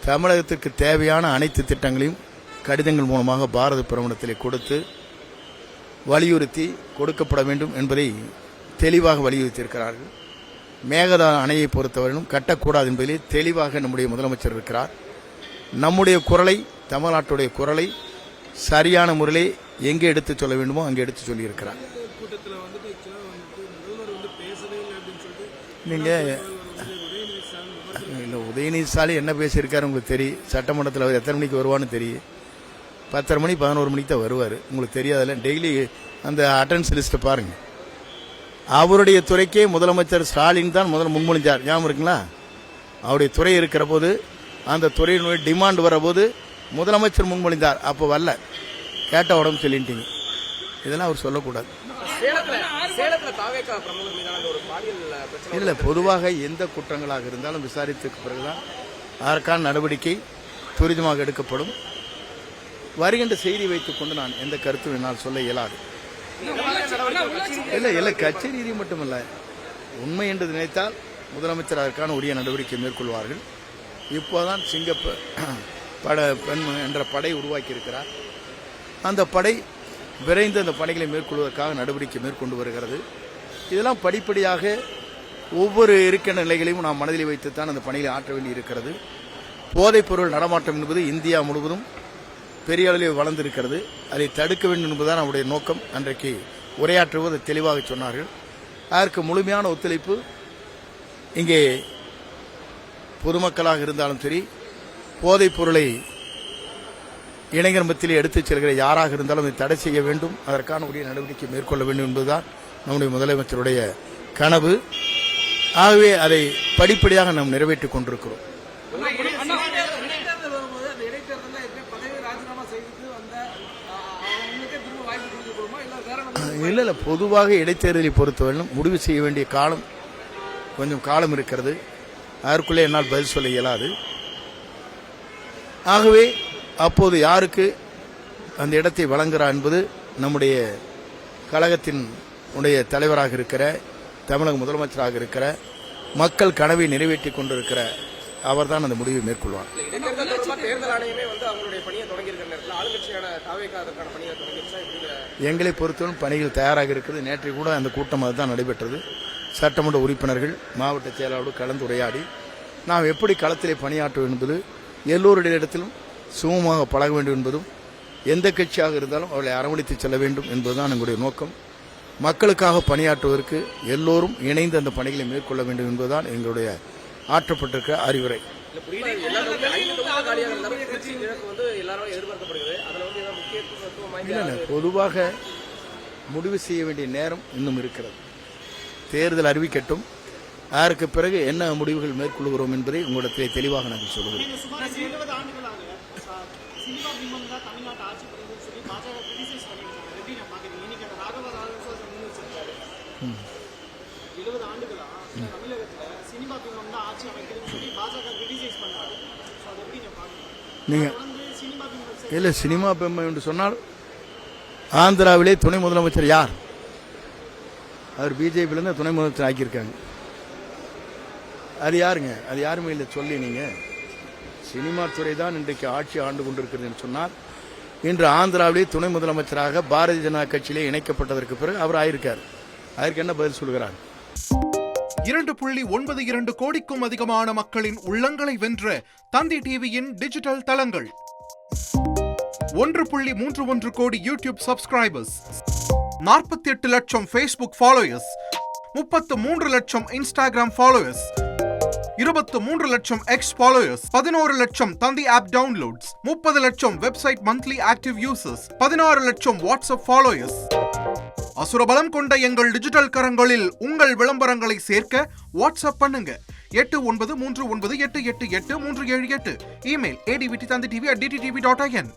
தமிழகத்திற்கு தேவையான அனைத்து திட்டங்களையும் கடிதங்கள் மூலமாக பாரத பிரதமரிடத்திலே கொடுத்து வலியுறுத்தி கொடுக்கப்பட வேண்டும் என்பதை தெளிவாக வலியுறுத்தியிருக்கிறார்கள். மேகதாது அணையை பொறுத்தவரையிலும் கட்டக்கூடாது என்பதிலே தெளிவாக நம்முடைய முதலமைச்சர் இருக்கிறார். நம்முடைய குரலை, தமிழ்நாட்டுடைய குரலை சரியான முறையிலே எங்கே எடுத்து சொல்ல வேண்டுமோ அங்கே எடுத்து சொல்லியிருக்கிறார். நீங்கள் இல்லை, உதயநிதி ஸ்டாலின் என்ன பேசியிருக்காரு உங்களுக்கு தெரியும். சட்டமன்றத்தில் அவர் எத்தனை மணிக்கு வருவான்னு தெரியும். 10:30 மணி 11 மணிக்கு தான் வருவார். உங்களுக்கு தெரியாதுல்ல. டெய்லி அந்த அட்டெண்டன்ஸ் லிஸ்ட்டை பாருங்கள். அவருடைய துறைக்கே முதலமைச்சர் ஸ்டாலின் தான் முதல்ல முன்மொழிஞ்சார். ஞாபகம் இருக்குங்களா? அவருடைய துறை இருக்கிற போது, அந்த துறையினுடைய டிமாண்ட் வரபோது முதலமைச்சர் முன்மொழிந்தார். அப்போ வரல, கேட்ட உடம்பு சொல்லிட்டீங்க. இதெல்லாம் அவர் சொல்லக்கூடாது. இல்லை, பொதுவாக எந்த குற்றங்களாக இருந்தாலும் விசாரித்ததுக்கு பிறகுதான் அதற்கான நடவடிக்கை துரிதமாக எடுக்கப்படும். வருகின்ற செய்தி வைத்துக் கொண்டு நான் எந்த கருத்தும் என்னால் சொல்ல இயலாது. இல்லை, கட்சி ரீதி மட்டுமல்ல, உண்மை என்று நினைத்தால் முதலமைச்சர் அதற்கான உரிய நடவடிக்கை மேற்கொள்வார்கள். இப்போதான் பெண் என்ற படை உருவாக்கி இருக்கிறார். அந்த படை விரைந்து அந்த பணிகளை மேற்கொள்வதற்காக நடவடிக்கை மேற்கொண்டு வருகிறது. இதெல்லாம் படிப்படியாக ஒவ்வொரு இருக்கின்ற நிலைகளையும் நாம் மனதில் வைத்துத்தான் அந்த பணிகளை ஆற்ற வேண்டி இருக்கிறது. போதைப்பொருள் நடமாட்டம் என்பது இந்தியா முழுவதும் பெரிய அளவில் வளர்ந்திருக்கிறது. அதை தடுக்க வேண்டும் என்பதுதான் அவருடைய நோக்கம். அன்றைக்கு உரையாற்றுவது தெளிவாக சொன்னார்கள். அதற்கு முழுமையான ஒத்துழைப்பு இங்கே பொதுமக்களாக இருந்தாலும் சரி, போதைப் பொருளை இளைஞர் மத்தியிலே எடுத்துச் செல்கிற யாராக இருந்தாலும் அதை தடை செய்ய வேண்டும், அதற்கான உரிய நடவடிக்கை மேற்கொள்ள வேண்டும் என்பதுதான் நம்முடைய முதலமைச்சருடைய கனவு. ஆகவே அதை படிப்படியாக நாம் நிறைவேற்றிக் கொண்டிருக்கிறோம். இல்லை, பொதுவாக இடைத்தேர்தலை பொறுத்தவரையிலும் முடிவு செய்ய வேண்டிய காலம் கொஞ்சம் காலம் இருக்கிறது. அதற்குள்ளே என்னால் பதில் சொல்ல இயலாது. ஆகவே அப்போது யாருக்கு அந்த இடத்தை வழங்குகிறார் என்பது நம்முடைய கழகத்தின் உடைய தலைவராக இருக்கிற, தமிழக முதலமைச்சராக இருக்கிற, மக்கள் கனவை நிறைவேற்றிக் கொண்டிருக்கிற அவர்தான் அந்த முடிவை மேற்கொள்வார். எங்களை பொறுத்தவரை பணிகள் தயாராக இருக்கிறது. நேற்று கூட அந்த கூட்டம் அதுதான் நடைபெற்றது. சட்டமன்ற உறுப்பினர்கள் மாவட்ட செயலாளரோடு கலந்துரையாடி நாம் எப்படி களத்திலே பணியாற்ற என்பது, எல்லோருடைய இடத்திலும் சுமூகமாக பழக வேண்டும் என்பதும், எந்த கட்சியாக இருந்தாலும் அவர்களை அரவணைத்து செல்ல வேண்டும் என்பதுதான் எங்களுடைய நோக்கம். மக்களுக்காக பணியாற்றுவதற்கு எல்லோரும் இணைந்து அந்த பணிகளை மேற்கொள்ள வேண்டும் என்பதுதான் எங்களுடைய ஆற்றப்பட்டிருக்கிற அறிவுரை. பொதுவாக முடிவு செய்ய வேண்டிய நேரம் இன்னும் இருக்கிறது. தேர்தல் அறிவிக்கட்டும், அதற்கு பிறகு என்ன முடிவுகள் மேற்கொள்கிறோம் என்பதை உங்களிடத்திலே தெளிவாக நாங்கள் சொல்லுகிறோம். இல்லை, சினிமா பெம்மை என்று சொன்னால் ஆந்திராவிலே துணை முதலமைச்சர் யார்? அவர் பிஜேபியிலிருந்து துணை முதலமைச்சர் ஆக்கியிருக்காங்க. அது யாருங்க? அது யாருமே இல்லை. சொல்லி நீங்கள் சினிமா துறை தான் இன்றைக்கு ஆட்சி ஆண்டு கொண்டிருக்கிறது என்று சொன்னால், இன்று ஆந்திராவிலே துணை முதலமைச்சராக பாரதிய ஜனதா கட்சியிலே இணைக்கப்பட்டதற்கு பிறகு அவர் ஆயிருக்கார். அதற்கு என்ன பதில் சொல்கிறார்? 2.92 கோடிக்கும் அதிகமான மக்களின் உள்ளங்களை வென்ற தந்தி டிவியின் டிஜிட்டல் தளங்கள், 1.31 கோடி யூடியூப் சப்ஸ்கிரைபர்ஸ், 48 லட்சம் ஃபேஸ்புக் ஃபாலோயர்ஸ், 33 லட்சம் இன்ஸ்டாகிராம் ஃபாலோயர்ஸ், 23 லட்சம் எக்ஸ் ஃபாலோயர்ஸ், 11 லட்சம் தந்தி ஆப் டவுன்லோட்ஸ், 30 லட்சம் வெப்சைட் மந்த்லி ஆக்டிவ் யூசர்ஸ், 16 லட்சம் வாட்ஸ்அப் ஃபாலோயர்ஸ். அசுரபலம் கொண்ட எங்கள் டிஜிட்டல் கரங்களில் உங்கள் விளம்பரங்களை சேர்க்க வாட்ஸ்அப் பண்ணுங்க. 8939888378. Email advttanditv@dttv.in.